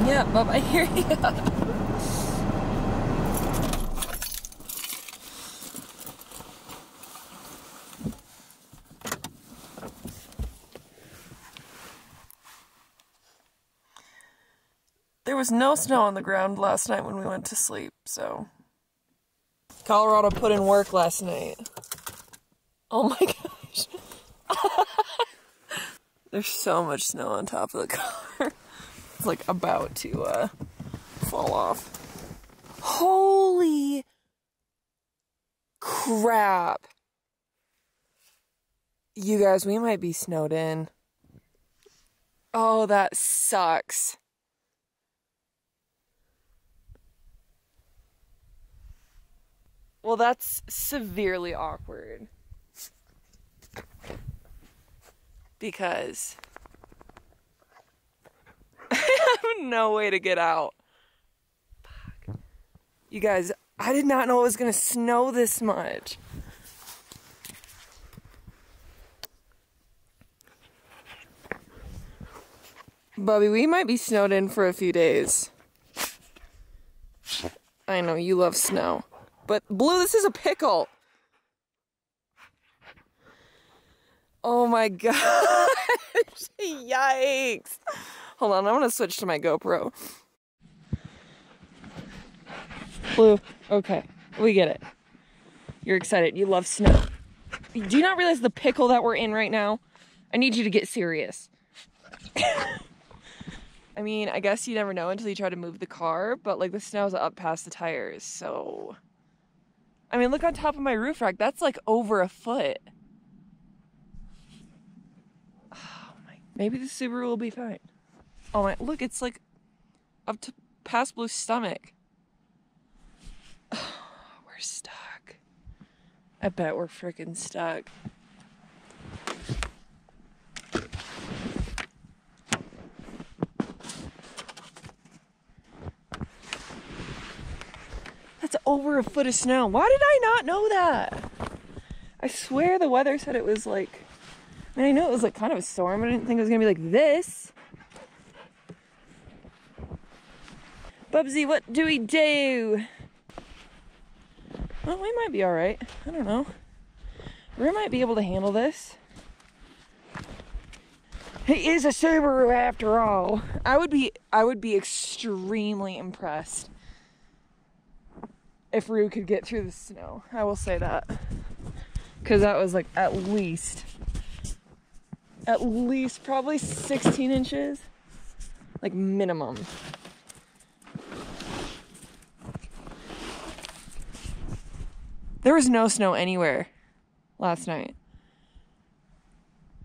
Yeah, Bub, I hear you. There was no snow on the ground last night when we went to sleep, so... Colorado put in work last night. Oh my gosh. There's so much snow on top of the car. It's like about to fall off. Holy crap. You guys, we might be snowed in. Oh, that sucks. Well, that's severely awkward. Because I have no way to get out. Fuck. You guys, I did not know it was gonna snow this much. Bubby, we might be snowed in for a few days. I know, you love snow. But, Blue, this is a pickle. Oh my gosh. Yikes. Hold on, I'm gonna switch to my GoPro. Blue, okay, we get it. You're excited, you love snow. Do you not realize the pickle that we're in right now? I need you to get serious. I mean, I guess you never know until you try to move the car, but like the snow's up past the tires, so... I mean, look on top of my roof rack, that's like over a foot. Oh my, maybe the Subaru will be fine. Oh my, look, it's like up to past Blue's stomach. Oh, we're stuck. I bet we're freaking stuck. That's over a foot of snow. Why did I not know that? I swear the weather said it was like, I mean, I know it was like kind of a storm, but I didn't think it was gonna be like this. Bubsy, what do we do? Well, we might be all right. I don't know. We might be able to handle this. He is a Subaru after all. I would be extremely impressed if Rue could get through the snow. I will say that. Because that was like at least probably 16 inches. Like minimum. There was no snow anywhere last night.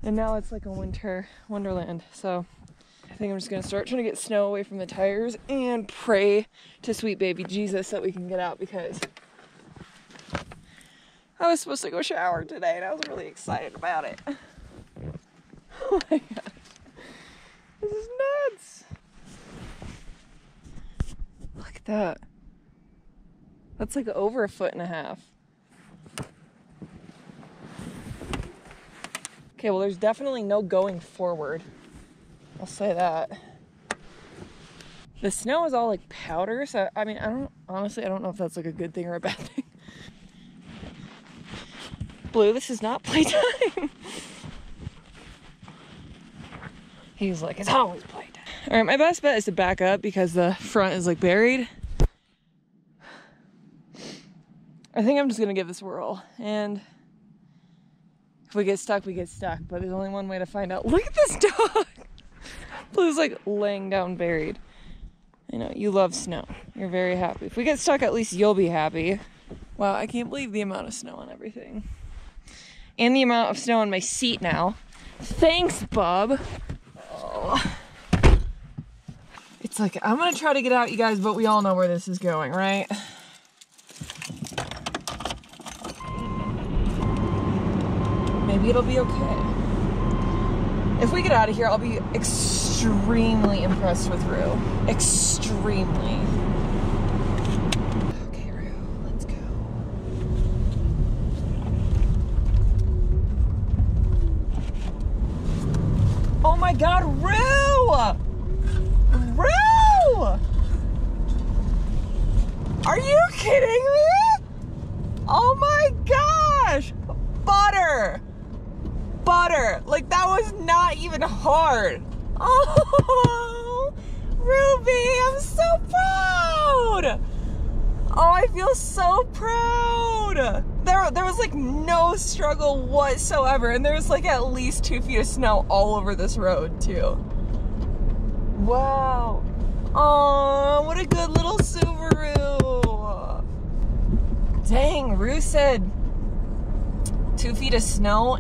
And now it's like a wonderland. So I think I'm just gonna start trying to get snow away from the tires and pray to sweet baby Jesus that we can get out, because I was supposed to go shower today and I was really excited about it. Oh my gosh. This is nuts. Look at that. That's like over a foot and a half. Okay, well, there's definitely no going forward. I'll say that. The snow is all like powder, so I mean, I don't know if that's like a good thing or a bad thing. Blue, this is not playtime. He's like, it's always playtime. All right, my best bet is to back up because the front is like buried. I think I'm just gonna give this a whirl, and if we get stuck, we get stuck, but there's only one way to find out. Look at this dog! Blue's like laying down buried. I know, you love snow. You're very happy. If we get stuck, at least you'll be happy. Wow, I can't believe the amount of snow on everything. And the amount of snow on my seat now. Thanks, Bub. Oh. It's like, I'm gonna try to get out, you guys, but we all know where this is going, right? Maybe it'll be okay. If we get out of here, I'll be extremely impressed with Rue. Extremely. Okay, Rue, let's go. Oh my God, Rue! Rue! there. Like, that was not even hard. Oh, Ruby, I'm so proud. Oh, I feel so proud. There was like no struggle whatsoever, and there was like at least 2 feet of snow all over this road too. Wow. Oh, what a good little Subaru. Dang, Rue said 2 feet of snow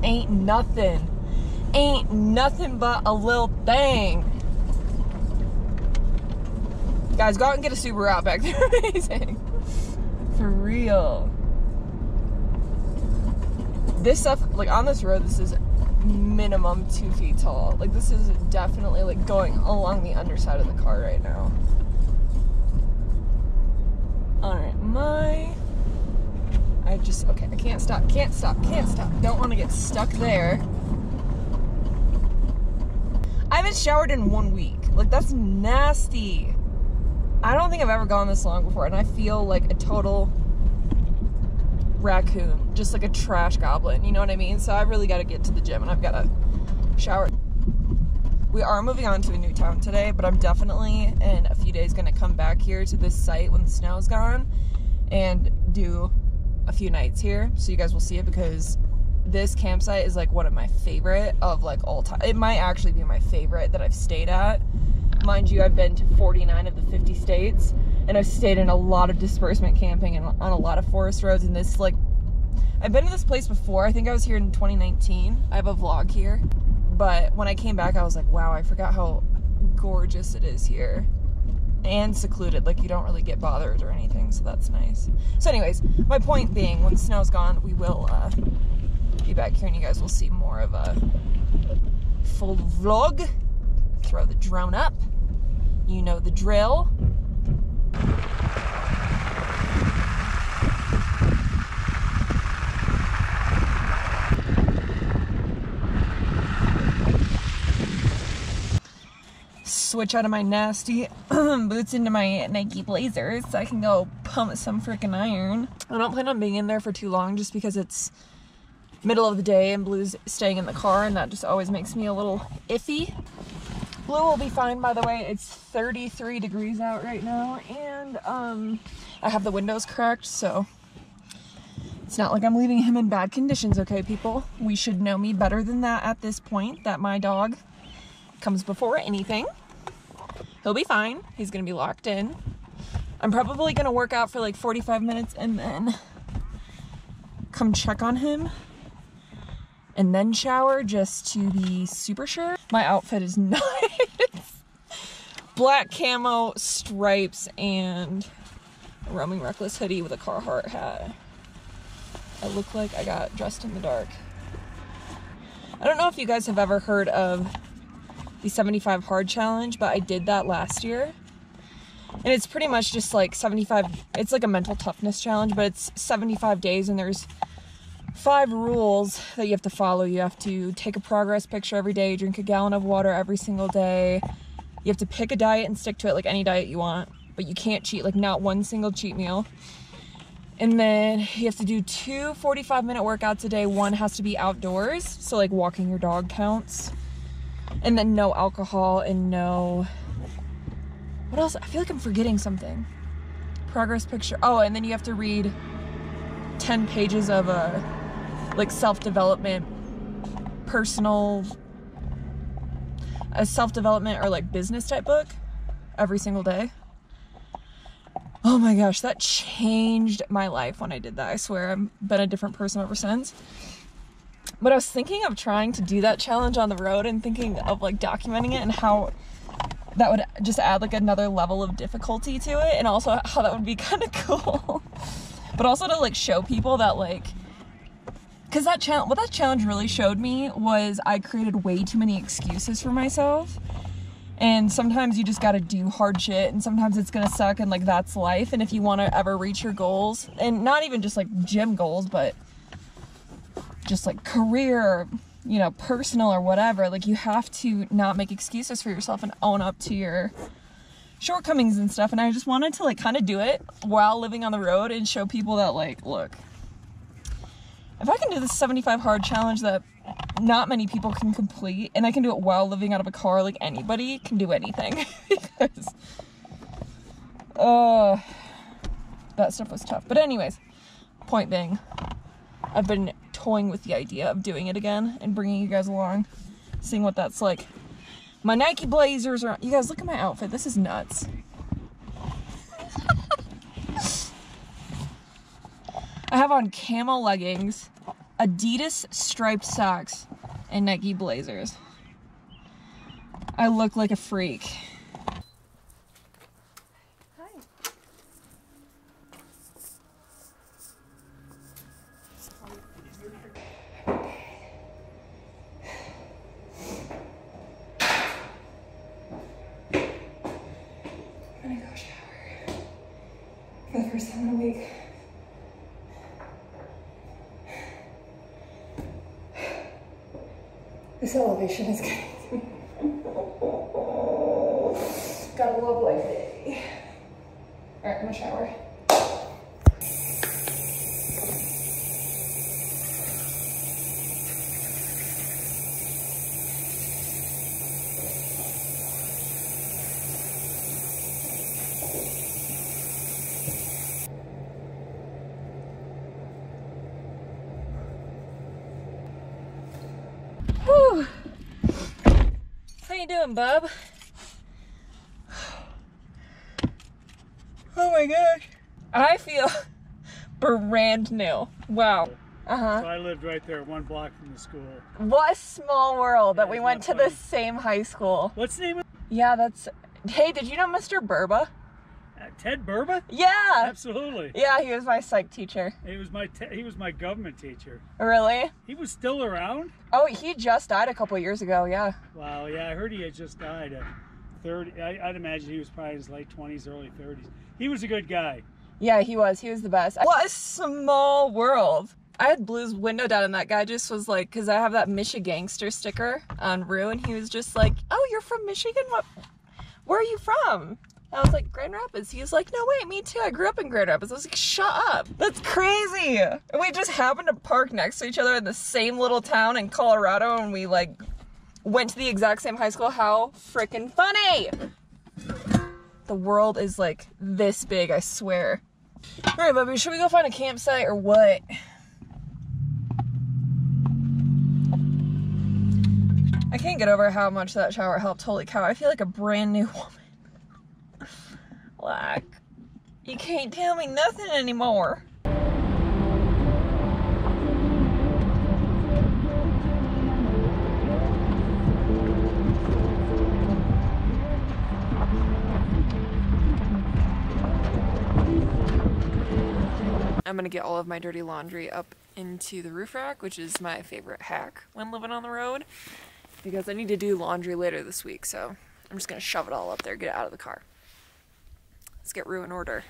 ain't nothing. Ain't nothing but a little thing. Guys, go out and get a Subaru Outback. They're amazing. For real. This stuff, like on this road, this is minimum 2 feet tall. Like, this is definitely like going along the underside of the car right now. Alright, okay, I can't stop. Don't want to get stuck there. I haven't showered in 1 week. Like, that's nasty. I don't think I've ever gone this long before, and I feel like a total raccoon, just like a trash goblin, you know what I mean? So I really got to get to the gym, and I've got to shower. We are moving on to a new town today, but I'm definitely in a few days going to come back here to this site when the snow is gone and do a few nights here, so you guys will see it, because this campsite is like one of my favorite of like all time. It might actually be my favorite that I've stayed at. Mind you, I've been to 49 of the 50 states, and I've stayed in a lot of disbursement camping and on a lot of forest roads, and this, like, I've been to this place before. I think I was here in 2019. I have a vlog here, but when I came back, I was like, wow, I forgot how gorgeous it is here. And secluded, like, you don't really get bothered or anything, so that's nice. So anyways, my point being, when the snow's gone, we will be back here, and you guys will see more of a full vlog. Throw the drone up. You know the drill. Switch out of my nasty boots into my Nike Blazers so I can go pump some freaking iron. I don't plan on being in there for too long just because it's middle of the day and Blue's staying in the car, and that just always makes me a little iffy. Blue will be fine, by the way. It's 33 degrees out right now, and I have the windows cracked, so it's not like I'm leaving him in bad conditions, okay, people? We should know me better than that at this point, that my dog comes before anything. He'll be fine. He's gonna be locked in. I'm probably gonna work out for like 45 minutes and then come check on him and then shower just to be super sure. My outfit is nice. Black camo stripes and a Roaming Reckless hoodie with a Carhartt hat. I look like I got dressed in the dark. I don't know if you guys have ever heard of the 75 Hard Challenge, but I did that last year. And it's pretty much just like 75, it's like a mental toughness challenge, but it's 75 days and there's 5 rules that you have to follow. You have to take a progress picture every day, drink a gallon of water every single day. You have to pick a diet and stick to it, like any diet you want, but you can't cheat, like not one single cheat meal. And then you have to do 2 45-minute workouts a day. One has to be outdoors, so like walking your dog counts. And then no alcohol and no, what else? I feel like I'm forgetting something. Progress picture. Oh, and then you have to read 10 pages of a like self-development, a self-development or like business type book every single day. Oh my gosh, that changed my life when I did that. I swear, I've been a different person ever since. But I was thinking of trying to do that challenge on the road and thinking of like documenting it and how that would just add like another level of difficulty to it, and also how that would be kind of cool. But also to like show people that like, because what that challenge really showed me was I created way too many excuses for myself. And sometimes you just gotta do hard shit, and sometimes it's gonna suck, and like that's life. And if you want to ever reach your goals, and not even just like gym goals, but just like career, you know, personal or whatever, like you have to not make excuses for yourself and own up to your shortcomings and stuff. And I just wanted to like kind of do it while living on the road and show people that like, look, If I can do this 75 hard challenge that not many people can complete, and I can do it while living out of a car, like anybody can do anything. Because, that stuff was tough. But anyways, point being, I've been toying with the idea of doing it again and bringing you guys along, seeing what that's like. My Nike Blazers are, you guys look at my outfit, this is nuts. I have on camel leggings, Adidas striped socks, and Nike Blazers. I look like a freak. Hi. I'm gonna go shower for the first time in a week. This elevation is getting to me. Got a love life day. Alright, I'm gonna shower. Whew. How you doing, bub? Oh my gosh. I feel brand new. Wow. Uh-huh. So I lived right there, 1 block from the school. What a small world that Yeah, we isn't went that to funny? the same high school. What's the name of Yeah, that's... Hey, did you know Mr. Burba? Ted Burba? Yeah! Absolutely. Yeah, he was my psych teacher. He was my government teacher. Really? He was still around? Oh, he just died a couple years ago, yeah. Wow, yeah, I heard he had just died at 30. I'd imagine he was probably in his late 20s, early 30s. He was a good guy. Yeah, he was the best. What a small world. I had Blue's window down and that guy just was like, because I have that Michigangster sticker on Rue, and he was just like, oh, you're from Michigan? What? Where are you from? I was like, Grand Rapids. He was like, no, wait, me too. I grew up in Grand Rapids. I was like, shut up. That's crazy. And we just happened to park next to each other in the same little town in Colorado, and we like went to the exact same high school. How freaking funny. The world is like this big, I swear. All right, Bubby, should we go find a campsite or what? I can't get over how much that shower helped. Holy cow, I feel like a brand new woman. Like, you can't tell me nothing anymore. I'm gonna get all of my dirty laundry up into the roof rack, which is my favorite hack when living on the road, because I need to do laundry later this week, so I'm just gonna shove it all up there, get it out of the car. Let's get Rue in order.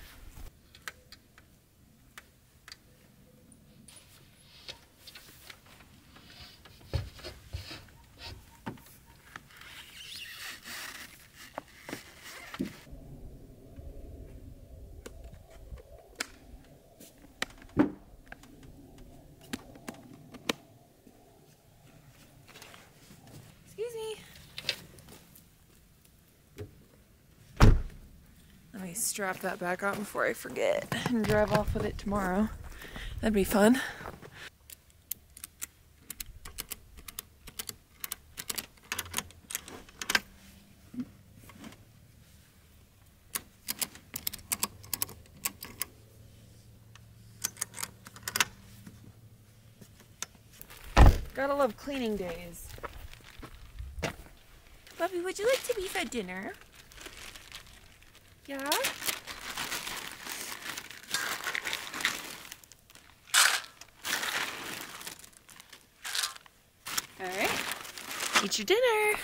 Excuse me. Let me strap that back on before I forget and drive off with it tomorrow. That'd be fun. Gotta love cleaning days. Bubby, would you like to be fed dinner? Yeah? Alright. Eat your dinner.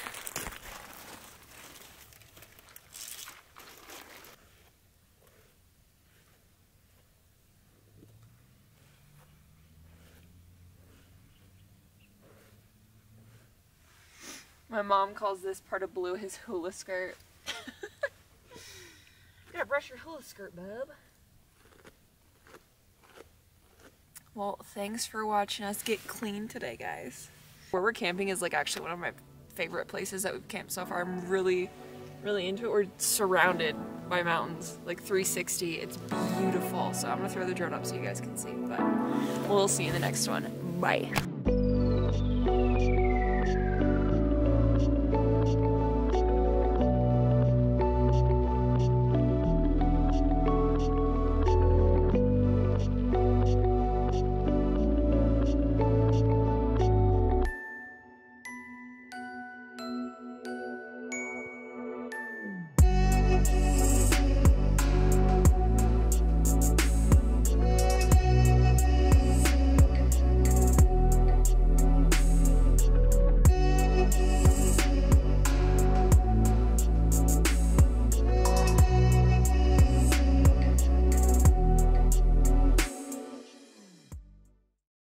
My mom calls this part of Blue his hula skirt. You gotta brush your hula skirt, bub. Well, thanks for watching us get clean today, guys. Where we're camping is like actually one of my favorite places that we've camped so far. I'm really into it. We're surrounded by mountains, like 360. It's beautiful. So I'm gonna throw the drone up so you guys can see, but we'll see you in the next one. Bye.